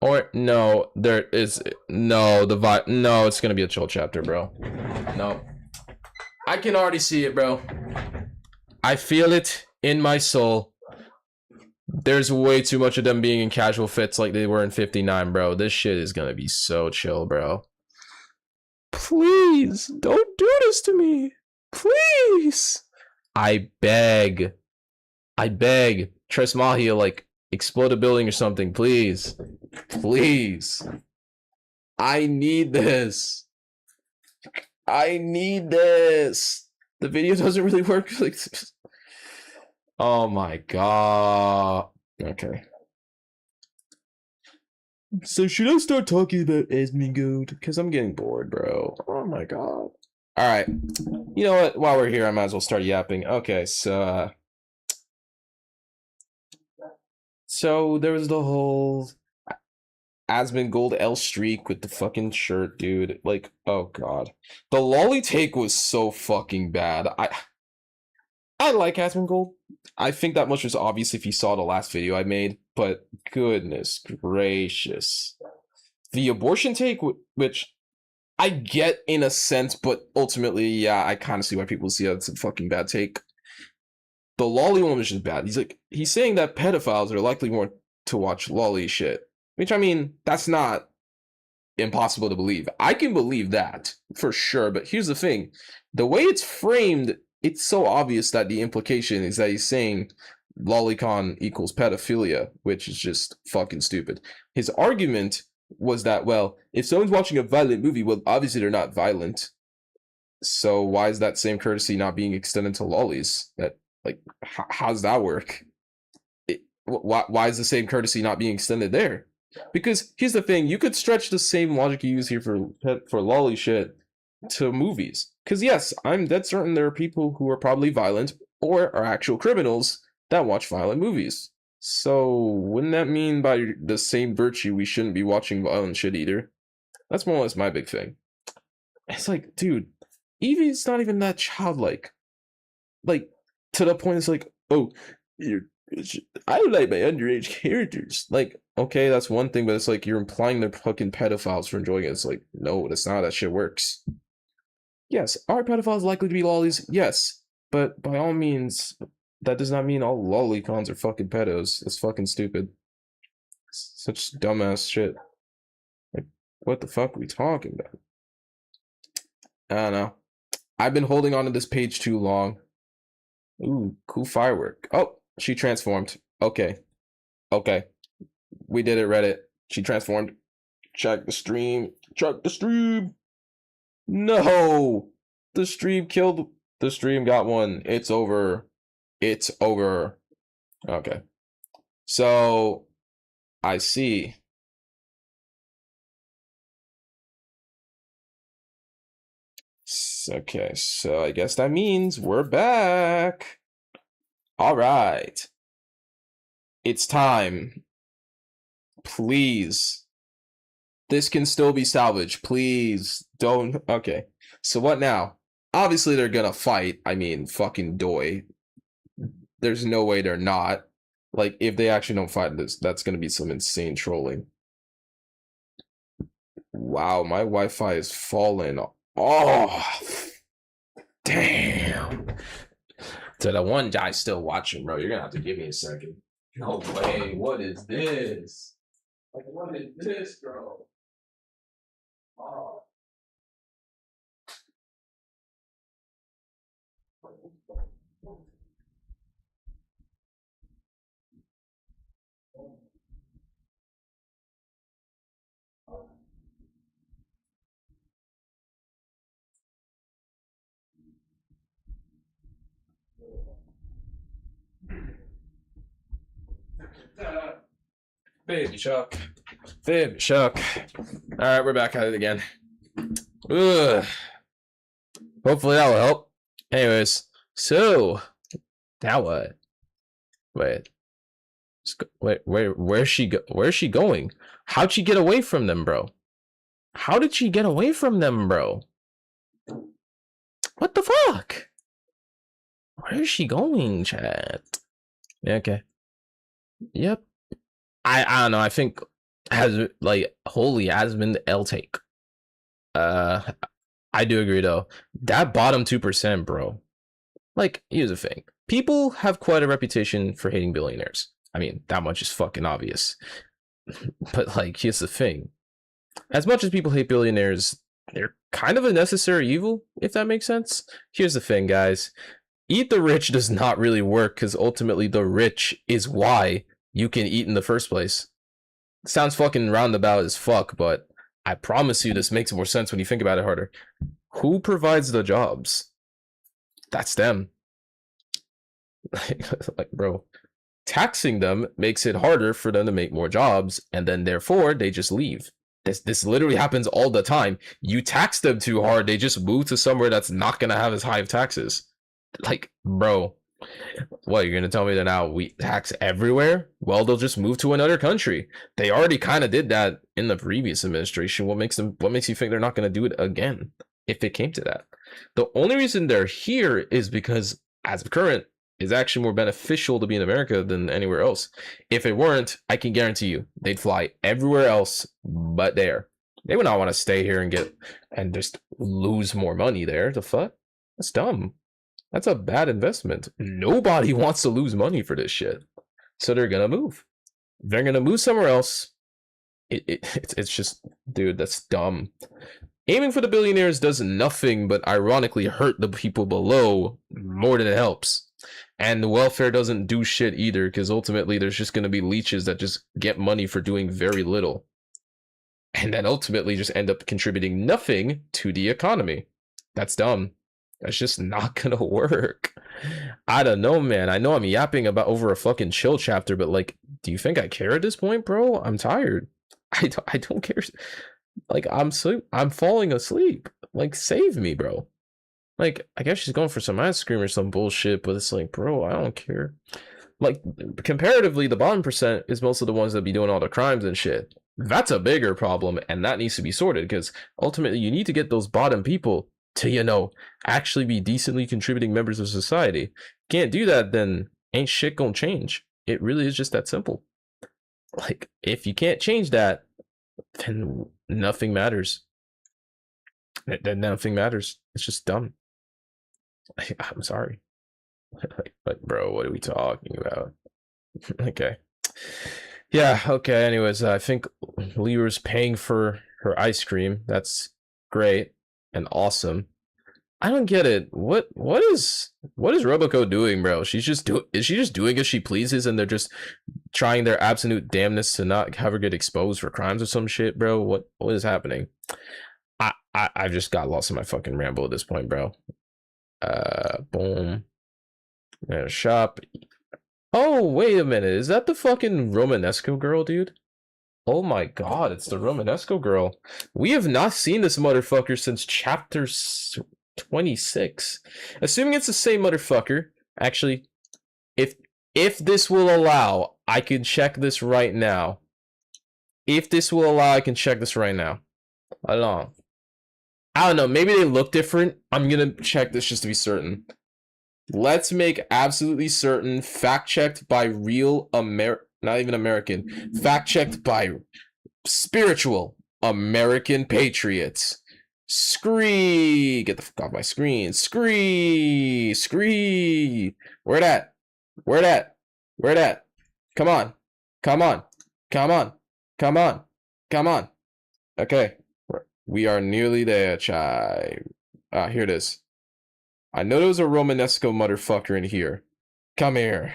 Or no, there is no the vibe. No, it's gonna be a chill chapter, bro. No, I can already see it, bro. I feel it in my soul. There's way too much of them being in casual fits like they were in 59, bro. This shit is gonna be so chill, bro. Please don't do this to me. Please. I beg. Tres Mahia, like, explode a building or something, please. Please. I need this. I need this. The video doesn't really work like this. Oh my god. Okay. So should I start talking about Asmongold? Because I'm getting bored, bro. Oh my god. Alright. You know what? While we're here, I might as well start yapping. Okay, so there was the whole Asmongold L streak with the fucking shirt, dude. Like, oh god. The lolly take was so fucking bad. I like Asmongold. I think that much was obvious if you saw the last video I made, but goodness gracious. The abortion take, which I get in a sense, but ultimately, yeah, I kind of see why people see it's a fucking bad take. The lolly one was just bad. He's saying that pedophiles are likely more to watch lolly shit, which, I mean, that's not impossible to believe. I can believe that for sure, but here's the thing. The way it's framed, it's so obvious that the implication is that he's saying lolicon equals pedophilia, which is just fucking stupid. His argument was that, well, if someone's watching a violent movie, well, obviously they're not violent. So why is that same courtesy not being extended to lollies? That, like, how's that work? Why is the same courtesy not being extended there? Because here's the thing, you could stretch the same logic you use here for lolly shit to movies. Because yes, I'm dead certain there are people who are probably violent or are actual criminals that watch violent movies. So wouldn't that mean by the same virtue we shouldn't be watching violent shit either? That's more or less my big thing. It's like, dude, Evie's not even that childlike. Like, to the point it's like, oh, I don't like my underage characters. Like, okay, that's one thing, but it's like you're implying they're fucking pedophiles for enjoying it. It's like, no, that's not how that shit works. Yes, are pedophiles likely to be lollies? Yes, but by all means, that does not mean all lolicons are fucking pedos. It's fucking stupid. Such dumbass shit. Like, what the fuck are we talking about? I don't know. I've been holding on to this page too long. Ooh, cool firework. Oh, she transformed. Okay. Okay. We did it, Reddit. She transformed. Check the stream. Check the stream. No! The stream killed. The stream got one. It's over. It's over. Okay. So, I see. Okay, so I guess that means we're back. All right. It's time. Please. This can still be salvaged. Please don't. Okay. So what now? Obviously they're gonna fight. I mean, fucking doy. There's no way they're not. Like, if they actually don't fight this, that's gonna be some insane trolling. Wow, my Wi-Fi is falling. Oh, damn. To the one guy still watching, bro, you're gonna have to give me a second. No way. What is this? Like, what is this, bro? Oh. Baby Shark. Baby Shark. Alright, we're back at it again. Ugh. Hopefully that will help. Anyways, so now what? Wait. Where's she going? How'd she get away from them, bro? How did she get away from them, bro? What the fuck? Where is she going, chat? Okay. Yep. I don't know. I think has like holy has been the L take. I do agree though. That bottom 2%, bro. Like, here's the thing. People have quite a reputation for hating billionaires. I mean, that much is fucking obvious. But like, here's the thing. As much as people hate billionaires, they're kind of a necessary evil, if that makes sense. Here's the thing, guys. Eat the rich does not really work because ultimately the rich is why you can eat in the first place. Sounds fucking roundabout as fuck, but I promise you this makes more sense when you think about it harder. Who provides the jobs? That's them. Like, bro, taxing them makes it harder for them to make more jobs, and then therefore they just leave. This literally happens all the time. You tax them too hard, they just move to somewhere that's not gonna have as high of taxes. Like, bro, what, you're gonna tell me that now we tax everywhere? Well, they'll just move to another country. They already kind of did that in the previous administration. What makes you think they're not gonna do it again if it came to that? The only reason they're here is because, as of current, it's actually more beneficial to be in America than anywhere else. If it weren't, I can guarantee you they'd fly everywhere else but there. They would not want to stay here and just lose more money there. The fuck? That's dumb. That's a bad investment. Nobody wants to lose money for this shit. So they're gonna move. They're gonna move somewhere else. It's just, dude, that's dumb. Aiming for the billionaires does nothing but ironically hurt the people below more than it helps. And the welfare doesn't do shit either, because ultimately there's just going to be leeches that just get money for doing very little. And then ultimately just end up contributing nothing to the economy. That's dumb. That's just not going to work. I don't know, man. I know I'm yapping about over a fucking chill chapter, but like, do you think I care at this point, bro? I'm tired. I don't care. Like, I'm falling asleep. Like, save me, bro. Like, I guess she's going for some ice cream or some bullshit, but it's like, bro, I don't care. Like, comparatively, the bottom percent is most of the ones that be doing all the crimes and shit. That's a bigger problem, and that needs to be sorted, because ultimately you need to get those bottom people to, you know, actually be decently contributing members of society. Can't do that, then ain't shit gonna change. It really is just that simple. Like, if you can't change that, then nothing matters. Then nothing matters. It's just dumb. I'm sorry. Like, bro, what are we talking about? Okay. Yeah, okay. Anyways, I think Lear's paying for her ice cream. That's great and awesome. I don't get it. What is Roboco doing, bro? Is she just doing as she pleases, and they're just trying their absolute damnness to not have her get exposed for crimes or some shit, bro? What is happening? I've just got lost in my fucking ramble at this point, bro. Boom. Shop. Oh, wait a minute. Is that the fucking Romanesco girl, dude? Oh my god, it's the Romanesco girl. We have not seen this motherfucker since chapter 26. Assuming it's the same motherfucker. Actually, if this will allow, I can check this right now. If this will allow, I can check this right now. Hold on. I don't know, maybe they look different. I'm gonna check this just to be certain. Let's make absolutely certain. Fact checked by real not even American. Fact checked by spiritual American patriots. Scree! Get the fuck off my screen. Scree! Scree! Where that? Where that? Where that? Come on. Come on. Come on. Come on. Come on. Okay. We are nearly there, chai. Here it is. I know there was a Romanesco motherfucker in here. Come here.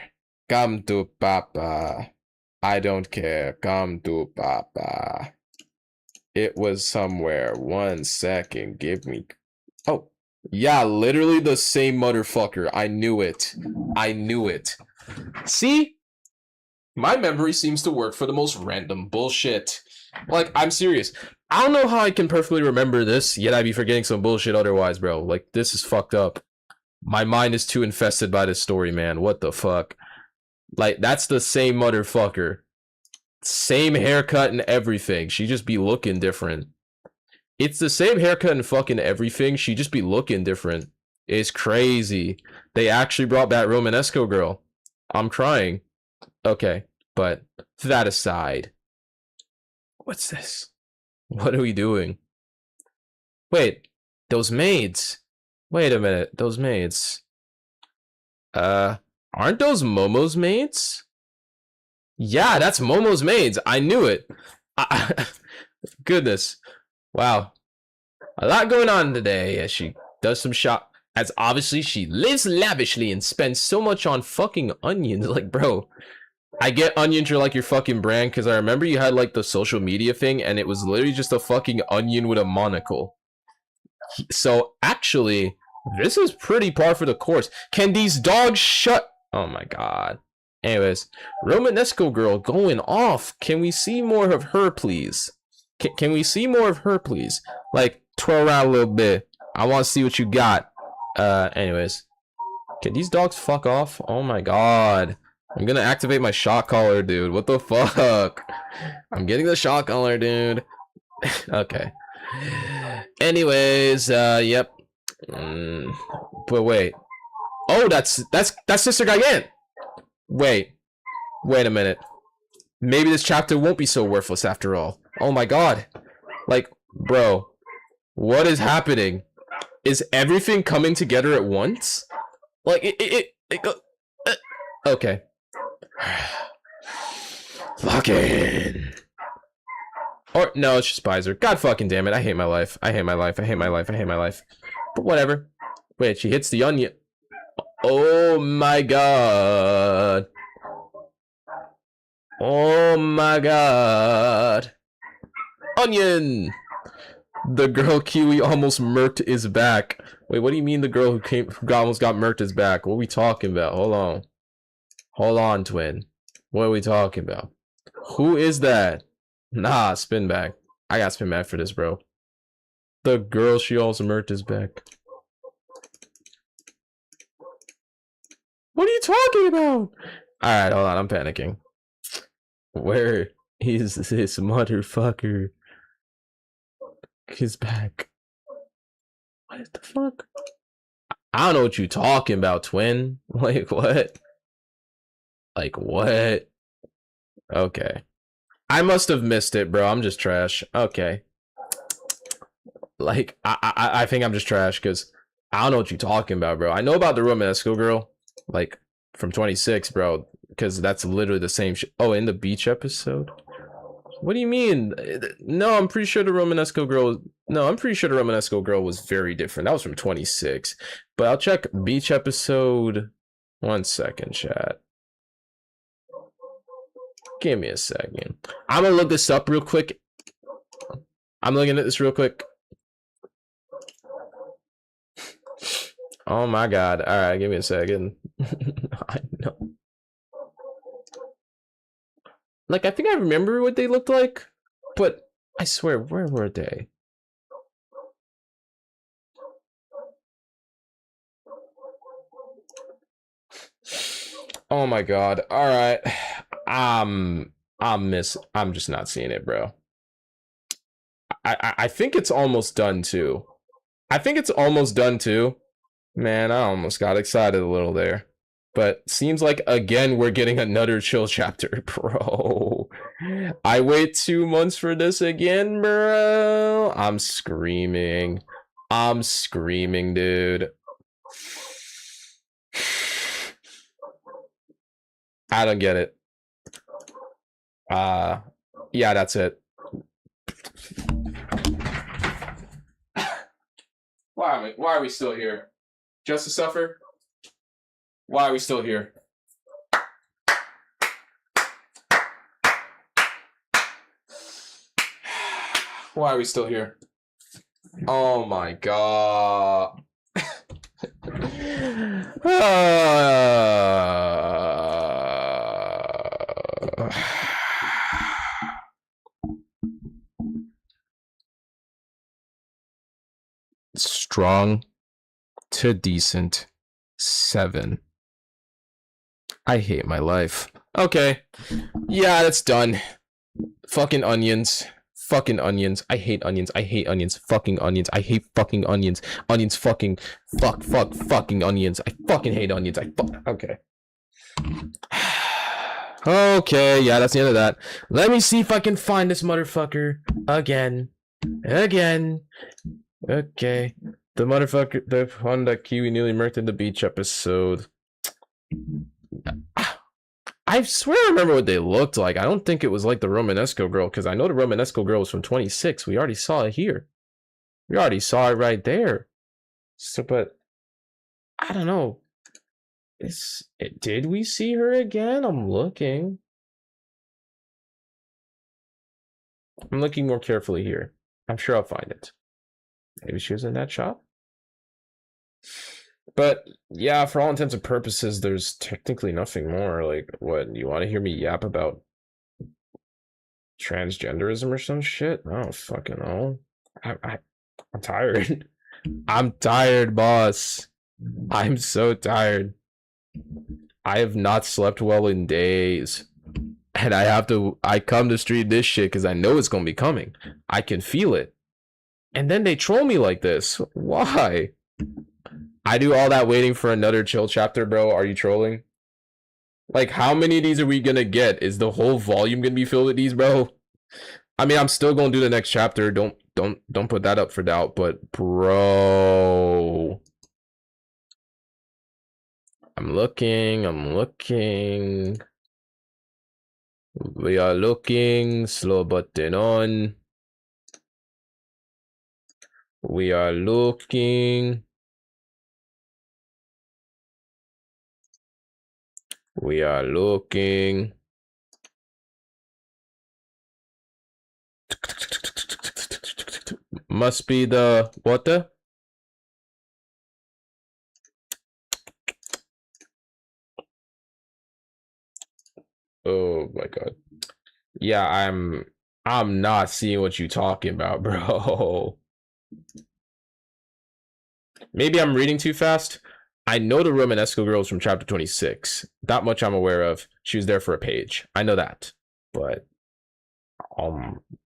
Come to Papa. I don't care. Come to Papa. It was somewhere. 1 second. Give me... Oh. Yeah, literally the same motherfucker. I knew it. I knew it. See? My memory seems to work for the most random bullshit. Like, I'm serious. I don't know how I can perfectly remember this, yet I'd be forgetting some bullshit otherwise, bro. Like, this is fucked up. My mind is too infested by this story, man. What the fuck? Like, that's the same motherfucker. Same haircut and everything. She just be looking different. It's the same haircut and fucking everything. She just be looking different. It's crazy. They actually brought back Romanesco girl. I'm crying. Okay, but that aside. What's this? What are we doing? Wait, those maids. Wait a minute, those maids. Aren't those Momo's maids? Yeah, that's Momo's maids. I knew it. Goodness. Wow. A lot going on today as she does some as obviously she lives lavishly and spends so much on fucking onions. Like, bro, I get onions are like your fucking brand, because I remember you had like the social media thing and it was literally just a fucking onion with a monocle. So actually, this is pretty par for the course. Can these dogs shut? Oh my god. Anyways, Romanesco girl going off. Can we see more of her, please? Can we see more of her, please? Like, twirl around a little bit. I want to see what you got. Anyways. Can these dogs fuck off? Oh my god. I'm gonna activate my shot collar, dude. What the fuck? I'm getting the shot collar, dude. Okay. Anyways, yep. But wait. Oh, that's Sister Giant. Wait a minute. Maybe this chapter won't be so worthless after all. Oh my god. Like, bro, what is happening? Is everything coming together at once? Like, it go. Okay. Fucking. Or no, it's just Pizer. God fucking damn it! I hate my life. I hate my life. I hate my life. I hate my life. But whatever. Wait, she hits the onion. Oh my god. Oh my god. Onion. The girl Kiwi almost murked is back. Wait, what do you mean the girl who almost got murked is back? What are we talking about? Hold on. Hold on, twin. What are we talking about? Who is that? Nah, spin back. I got spin back for this, bro. The girl she almost murked is back. What are you talking about? Alright, hold on, I'm panicking. Where is this motherfucker? He's back. What the fuck? I don't know what you talking about, twin. Like, what? Like, what? Okay. I must have missed it, bro. I'm just trash. Okay. Like, I think I'm just trash, because I don't know what you're talking about, bro. I know about the Romanesco girl, like, from 26, bro, because that's literally the same shit. Oh, in the beach episode? What do you mean? No, I'm pretty sure the Romanesco girl... No, I'm pretty sure the Romanesco girl was very different. That was from 26. But I'll check beach episode... 1 second, chat. Give me a second. I'm gonna look this up real quick. I'm looking at this real quick. Oh my god. Alright, give me a second. I know. Like, I think I remember what they looked like, but I swear, where were they? Oh my god. Alright. I'm just not seeing it, bro. I think it's almost done too. I think it's almost done too. Man, I almost got excited a little there. But seems like, again, we're getting another chill chapter, bro. I wait 2 months for this again, bro. I'm screaming. I'm screaming, dude. I don't get it. Yeah, that's it. Why are we still here? Just to suffer? Why are we still here? Why are we still here? Oh my god. Strong to decent 7. I hate my life. Okay. Yeah, that's done. Fucking onions. Fucking onions. I hate onions. I hate onions. Fucking onions. I hate fucking onions. Onions fucking. Fucking onions. I fucking hate onions. Okay. Okay, yeah, that's the end of that. Let me see if I can find this motherfucker again. Okay. The motherfucker, the one that Kiwi nearly murked in the beach episode. I swear I remember what they looked like. I don't think it was like the Romanesco girl, because I know the Romanesco girl was from 26. We already saw it here. We already saw it right there. So, but I don't know. Did we see her again? I'm looking more carefully here. I'm sure I'll find it. Maybe she was in that shop. But yeah, for all intents and purposes, there's technically nothing more. Like, what, you want to hear me yap about transgenderism or some shit? I don't fucking know. I'm tired. I'm tired, boss. I'm so tired. I have not slept well in days. And I come to stream this shit because I know it's gonna be coming. I can feel it. And then they troll me like this. Why? I do all that waiting for another chill chapter, bro. Are you trolling? Like, how many of these are we gonna get? Is the whole volume gonna be filled with these, bro? I mean, I'm still gonna do the next chapter. Don't put that up for doubt. But bro, I'm looking. We are looking. Slow button on. We are looking. We are looking. Must be the water. Oh my god. Yeah, I'm not seeing what you're talking about, bro. Maybe I'm reading too fast. I know the Romanesco girls from chapter 26. That much I'm aware of. She was there for a page. I know that. But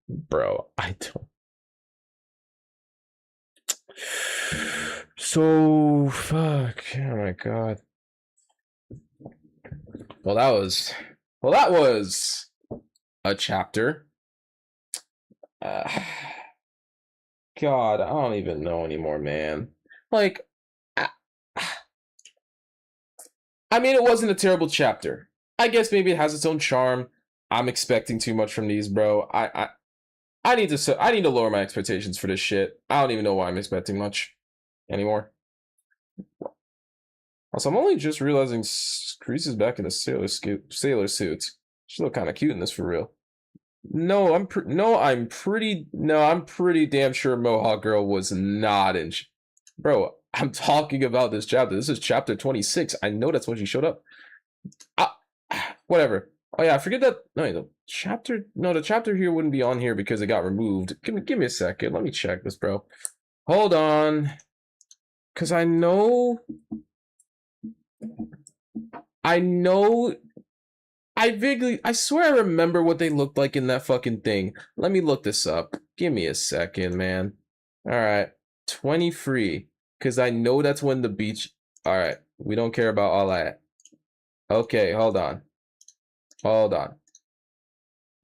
bro, I don't. So fuck. Oh my god. Well, that was a chapter. God, I don't even know anymore, man. Like, I mean, it wasn't a terrible chapter. I guess maybe it has its own charm. I'm expecting too much from these, bro. I need to lower my expectations for this shit. I don't even know why I'm expecting much anymore. Also, I'm only just realizing Crease is back in a sailor suit. She look kind of cute in this for real. No, I'm pretty damn sure Mohawk Girl was not in. Bro, I'm talking about this chapter. This is chapter 26. I know that's when she showed up. Whatever. Oh yeah, I forget that. No, the chapter here wouldn't be on here because it got removed. Give me a second. Let me check this, bro. Hold on. Cause I swear I remember what they looked like in that fucking thing. Let me look this up. Give me a second, man. Alright. 23. Cause I know that's when the beach. Alright. We don't care about all that. Okay, hold on.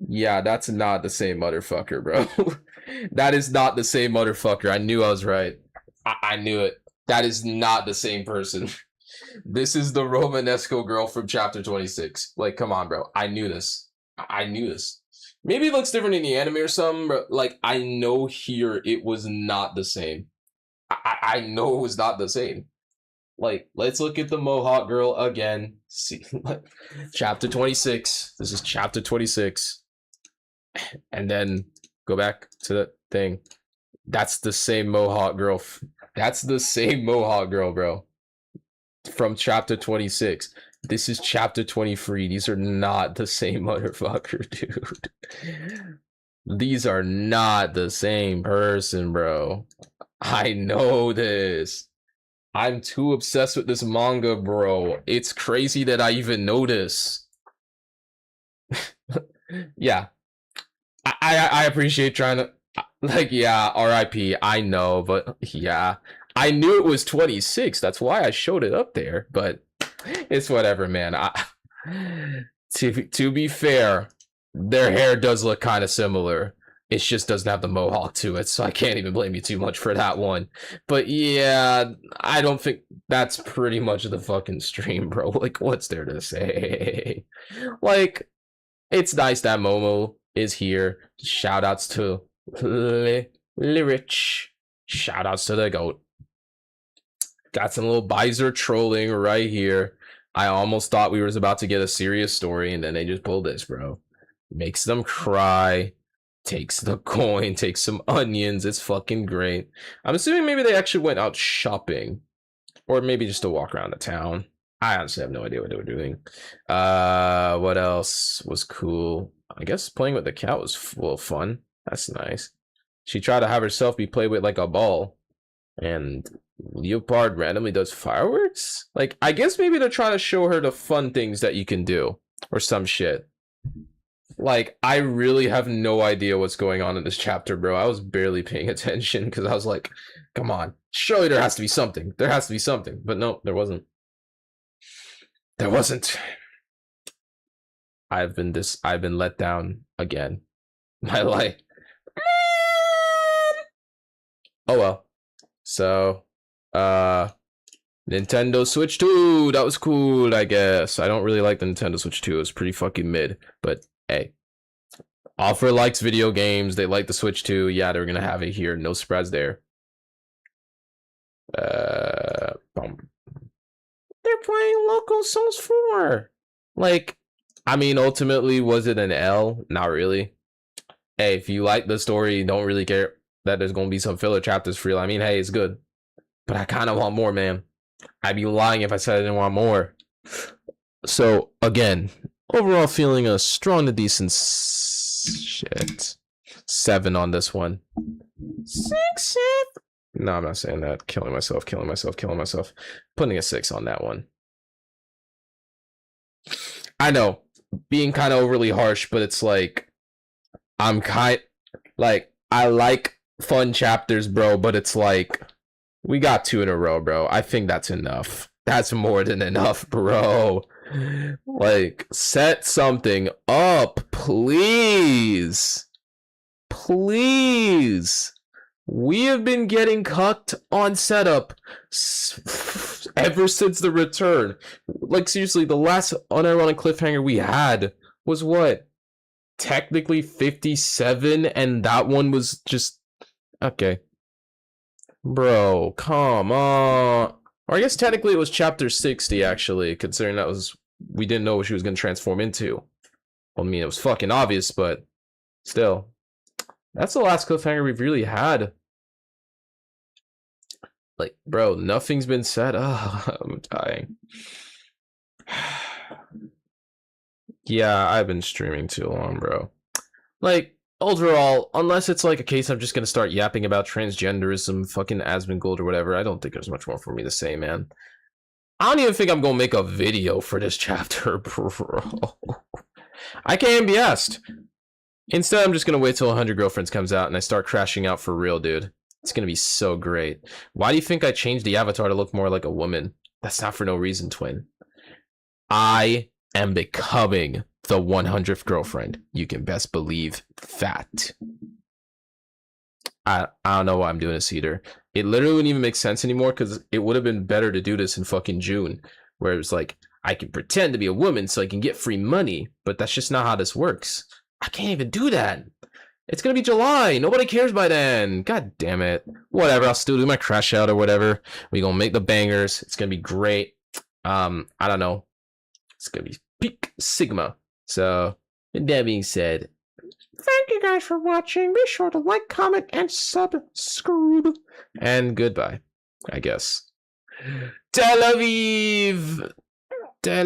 Yeah, that's not the same motherfucker, bro. That is not the same motherfucker. I knew I was right. I knew it. That is not the same person. This is the Romanesco girl from chapter 26. Like, come on, bro. I knew this. Maybe it looks different in the anime or something, but like, I know here it was not the same. I know it was not the same. Like, let's look at the Mohawk girl again. See, chapter 26. This is chapter 26. And then go back to the thing. That's the same Mohawk girl. That's the same Mohawk girl, bro. From chapter 26. This is chapter 23. These are not the same motherfucker, dude. These are not the same person, bro. I know this. I'm too obsessed with this manga, bro. It's crazy that I even know this. Yeah. I appreciate trying to, like, yeah, RIP, I know, but yeah. I knew it was 26. That's why I showed it up there, but it's whatever, man. To be fair, their hair does look kind of similar. It just doesn't have the mohawk to it, so I can't even blame you too much for that one. But yeah, I don't think that's pretty much the fucking stream, bro. Like, what's there to say? Like, it's nice that Momo is here. Shoutouts to Lyrich. Shoutouts to the GOAT. Got some little Bizer trolling right here. I almost thought we was about to get a serious story, and then they just pulled this, bro. Makes them cry. Takes the coin. Takes some onions. It's fucking great. I'm assuming maybe they actually went out shopping. Or maybe just to walk around the town. I honestly have no idea what they were doing. What else was cool? I guess playing with the cat was a little fun. That's nice. She tried to have herself be played with like a ball. And Leopard randomly does fireworks? Like, I guess maybe they're trying to show her the fun things that you can do. Or some shit. Like, I really have no idea what's going on in this chapter, bro. I was barely paying attention because I was like, come on. Surely there has to be something. There has to be something. But no, there wasn't. There wasn't. I've been let down again. My life. Oh well. So, Nintendo Switch 2. That was cool, I guess. I don't really like the Nintendo Switch 2. It was pretty fucking mid. But hey. Offer likes video games. They like the Switch 2. Yeah, they're gonna have it here. No surprise there. They're playing Local Souls 4. Like, I mean, ultimately, was it an L? Not really. Hey, if you like the story, you don't really care that there's gonna be some filler chapters for you. I mean, hey, it's good. But I kind of want more, man. I'd be lying if I said I didn't want more. So, again, overall feeling a strong to decent shit. 7 on this one. 6. No, I'm not saying that. Killing myself. Putting a 6 on that one. I know, being kind of overly harsh, but it's like, I like fun chapters, bro, but it's like, we got 2 in a row, bro. I think that's enough. That's more than enough, bro. Like, set something up, please. Please. We have been getting cucked on setup ever since the return. Like, seriously, the last unironic cliffhanger we had was what? Technically 57, and that one was just... Okay. Bro, come on. Or I guess technically it was chapter 60, actually, considering that was... We didn't know what she was going to transform into. Well, I mean, it was fucking obvious, but still. That's the last cliffhanger we've really had. Like, bro, nothing's been said. Oh, I'm dying. Yeah, I've been streaming too long, bro. Like, overall, unless it's like a case I'm just gonna start yapping about transgenderism, fucking Asmongold or whatever, I don't think there's much more for me to say, man. I don't even think I'm gonna make a video for this chapter, bro. I can't be asked. Instead, I'm just gonna wait till 100 Girlfriends comes out and I start crashing out for real, dude. It's gonna be so great. Why do you think I changed the avatar to look more like a woman? That's not for no reason, twin. I am becoming the 100th girlfriend. You can best believe that. I don't know why I'm doing this either. It literally wouldn't even make sense anymore because it would have been better to do this in fucking June, where it was like, I can pretend to be a woman so I can get free money, but that's just not how this works. I can't even do that. It's gonna be July. Nobody cares by then. God damn it. Whatever. I'll still do my crash out or whatever. We gonna make the bangers. It's gonna be great. I don't know. It's gonna be peak Sigma. So, with that being said, thank you guys for watching. Be sure to like, comment, and subscribe. And goodbye, I guess. Tel Aviv!